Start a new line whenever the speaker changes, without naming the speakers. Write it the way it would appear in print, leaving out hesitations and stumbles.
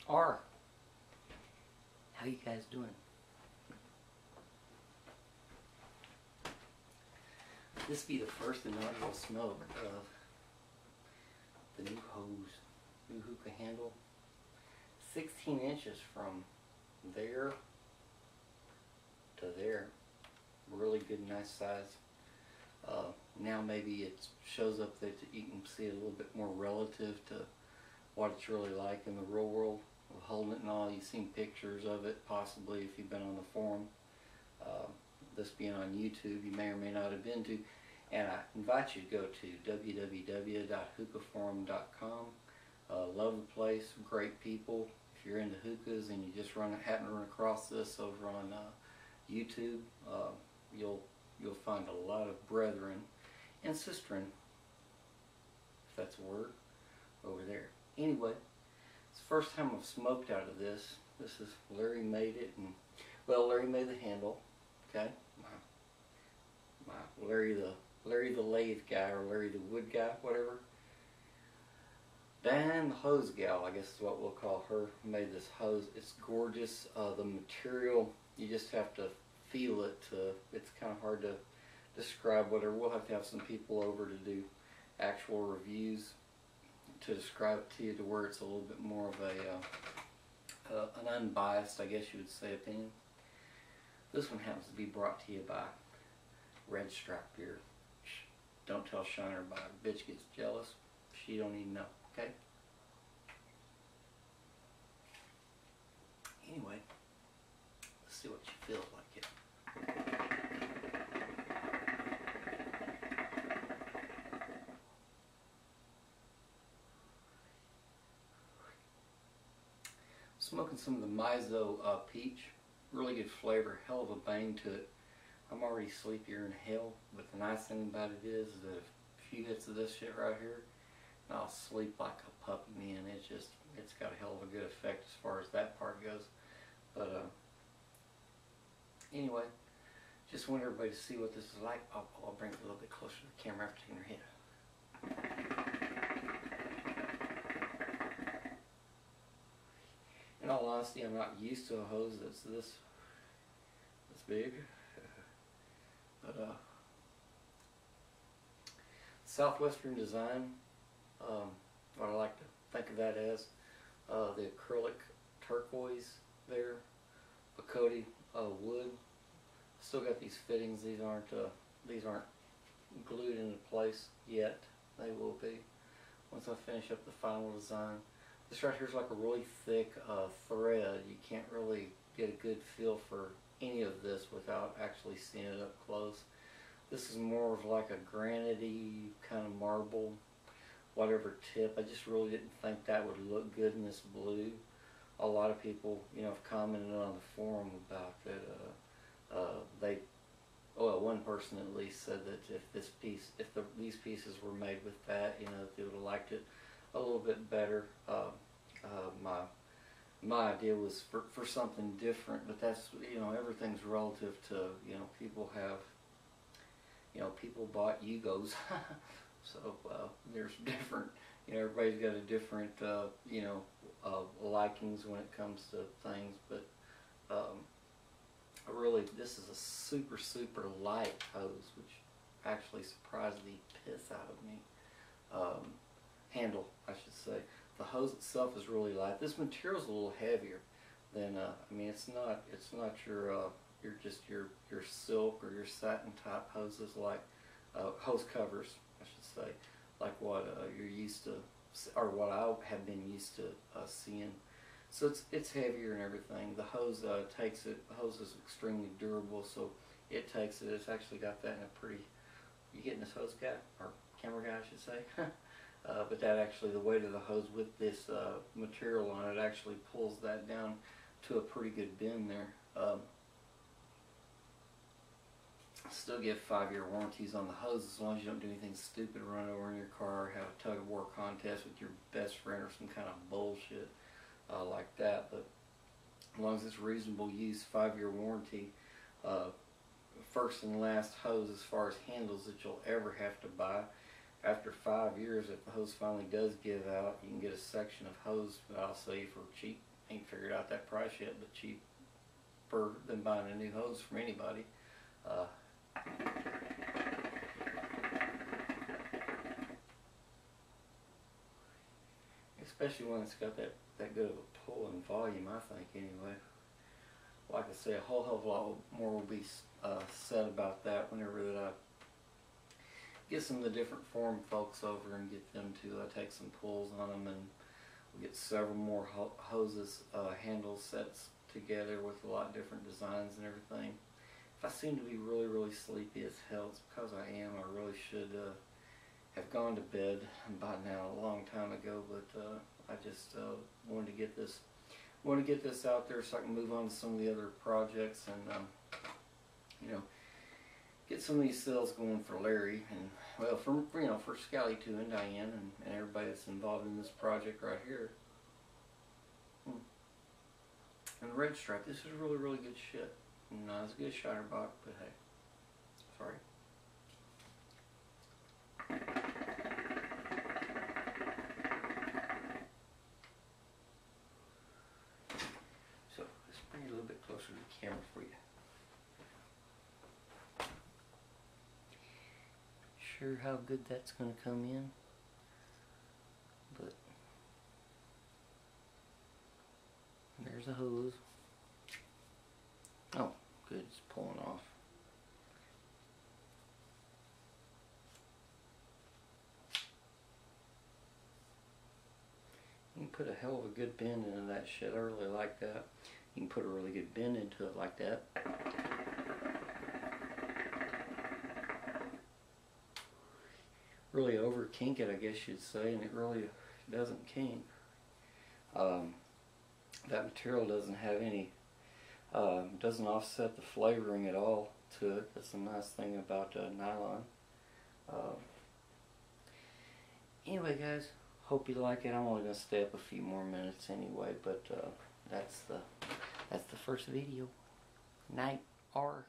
R. How you guys doing? This be the first inaugural smoke of the new hose, new hookah handle. 16 inches from there to there. Really good, nice size. Now maybe it shows up that you can see it a little bit more relative to what it's really like in the real world of holding it and all. You've seen pictures of it possibly if you've been on the forum. This being on YouTube, you may or may not have been to. And I invite you to go to www.hookahforum.com. Love the place, great people. If you're into hookahs and you just happen to run across this over on YouTube, you'll find a lot of brethren and sisterin, if that's a word, over there. Anyway, it's the first time I've smoked out of this. This is Larry made it, and well, Larry made the handle. Okay, my Larry the lathe guy, or Larry the wood guy, whatever. Diane the hose gal, I guess is what we'll call her, made this hose. It's gorgeous. The material, you just have to feel it. It's kind of hard to describe whatever. We'll have to have some people over to do actual reviews to describe it to you to where it's a little bit more of an unbiased, I guess you would say, opinion. This one happens to be brought to you by Red Stripe Beer. Don't tell Shiner about it. Bitch gets jealous. She don't even know. Okay? Anyway, let's see what she feels like it. Smoking some of the Mizo peach. Really good flavor, hell of a bang to it. I'm already sleepier than hell, but the nice thing about it is that a few hits of this shit right here, and I'll sleep like a puppy, man. It's got a hell of a good effect as far as that part goes. But anyway, just want everybody to see what this is like. I'll bring it a little bit closer to the camera after taking her hit. In all honesty, I'm not used to a hose that's this big. But Southwestern design, what I like to think of that as, the acrylic turquoise there, Bacote wood. Still got these fittings. These aren't glued into place yet. They will be once I finish up the final design. This right here is like a really thick thread. You can't really get a good feel for any of this without actually seeing it up close. This is more of like a granity kind of marble, whatever tip. I just really didn't think that would look good in this blue. A lot of people, have commented on the forum about that. One person at least said that if these pieces were made with that, they would have liked it a little bit better. My idea was for something different, but that's, everything's relative to, people have, people bought Yugos. So there's different, everybody's got a different, likings when it comes to things, but really this is a super, super light hose, which actually surprised the piss out of me. Handle, I should say. The hose itself is really light. This material is a little heavier than it's not your silk or your satin type hoses, like hose covers, I should say, like what you're used to, or what I have been used to seeing. So it's heavier and everything. The hose takes it. The hose is extremely durable, so it takes it. It's actually got that in a pretty. You getting this hose guy or camera guy, I should say. But that actually, the weight of the hose with this material on it actually pulls that down to a pretty good bend there. Still give 5-year warranties on the hose as long as you don't do anything stupid, run over in your car, or have a tug of war contest with your best friend or some kind of bullshit like that. But as long as it's reasonable use, 5-year warranty. First and last hose as far as handles that you'll ever have to buy. After 5 years, if the hose finally does give out, you can get a section of hose that I'll sell you for cheap, ain't figured out that price yet, but cheaper than buying a new hose from anybody. Especially when it's got that good of a pull and volume, I think, anyway. Like I say, a whole hell of a lot more will be said about that whenever that I get some of the different forum folks over and get them to take some pulls on them, and we'll get several more hoses, handle sets together with a lot of different designs and everything. If I seem to be really sleepy as hell, it's because I am. I really should have gone to bed by now a long time ago, but I just wanted to get this out there so I can move on to some of the other projects and you know, get some of these sales going for Larry and, well, for Scally too, and Diane and everybody that's involved in this project right here. And the Red Stripe, this is really good shit. Not as good as Shiner-Bock, but hey, sorry. So let's bring it a little bit closer to the camera for you. Sure how good that's going to come in, but there's a hose. Oh, good, it's pulling off. You can put a hell of a good bend into that shit. I really like that. You can put a really good bend into it like that. Really over kink it, I guess you'd say, and it really doesn't kink. That material doesn't have any, doesn't offset the flavoring at all to it. That's the nice thing about nylon. Anyway, guys, hope you like it. I'm only gonna stay up a few more minutes anyway, but that's the first video. Night. R.